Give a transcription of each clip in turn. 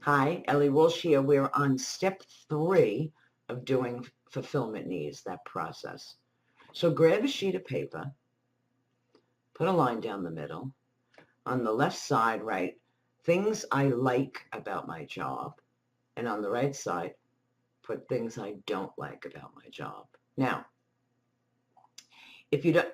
Hi, Ellie Walsh here. We're on step 3 of doing fulfillment needs, that process. So grab a sheet of paper, put a line down the middle. On the left side, write things I like about my job. And on the right side, put things I don't like about my job. Now, if you don't,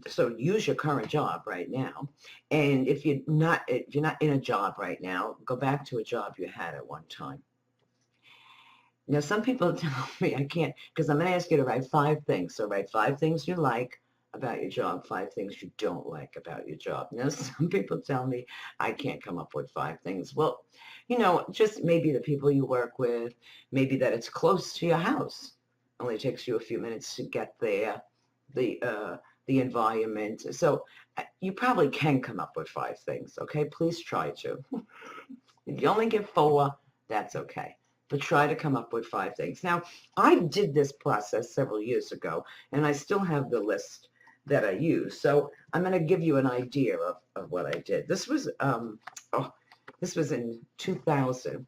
so use your current job right now. And if you're not in a job right now, go back to a job you had at one time. Now, some people tell me I can't, because I'm going to ask you to write 5 things. So write 5 things you like about your job, 5 things you don't like about your job. Now, some people tell me I can't come up with 5 things. Well, just maybe the people you work with, maybe that it's close to your house. Only takes you a few minutes to get there, the environment. So you probably can come up with 5 things, okay? Please try to. If you only get 4, that's okay. But try to come up with 5 things. Now, I did this process several years ago, and I still have the list that I use. So I'm going to give you an idea of what I did. This was in 2000.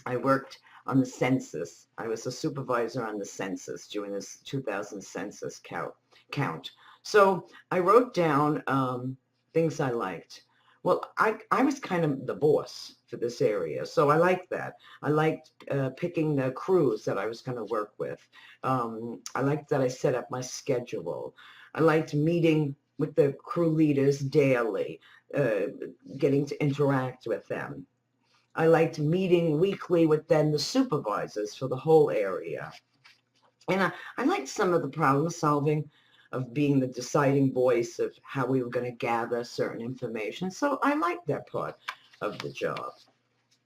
I worked on the census. I was a supervisor on the census during this 2000 census count. So I wrote down things I liked. Well, I was kind of the boss for this area, so I liked that. I liked picking the crews that I was going to work with. I liked that I set up my schedule. I liked meeting with the crew leaders daily, getting to interact with them. I liked meeting weekly with then the supervisors for the whole area. And I liked some of the problem solving of being the deciding voice of how we were going to gather certain information. So I liked that part of the job.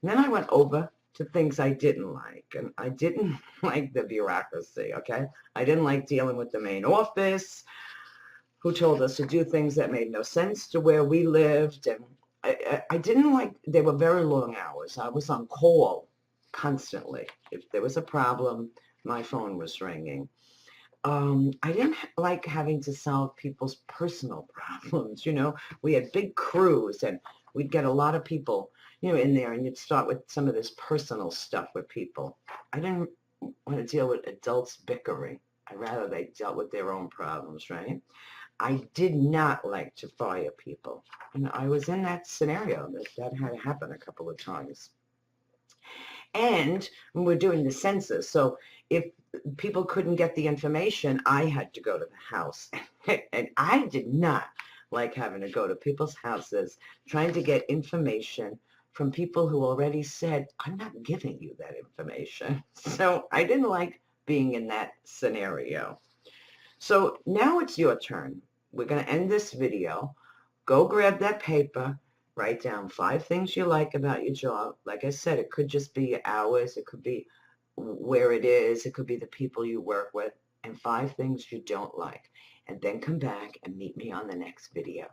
And then I went over to things I didn't like. And I didn't like the bureaucracy, okay? I didn't like dealing with the main office, who told us to do things that made no sense to where we lived. And I didn't like, they were very long hours. I was on call constantly. If there was a problem, my phone was ringing. I didn't like having to solve people's personal problems. We had big crews and we'd get a lot of people, in there, and you'd start with some of this personal stuff with people. I didn't want to deal with adults bickering. I'd rather they dealt with their own problems, right? I did not like to fire people. I was in that scenario that had happened a couple of times. And we're doing the census, so if people couldn't get the information, I had to go to the house. And I did not like having to go to people's houses, trying to get information from people who already said, I'm not giving you that information. So I didn't like being in that scenario. So now it's your turn. We're going to end this video. Go grab that paper. Write down 5 things you like about your job. Like I said, it could just be your hours. It could be where it is. It could be the people you work with. And 5 things you don't like. And then come back and meet me on the next video.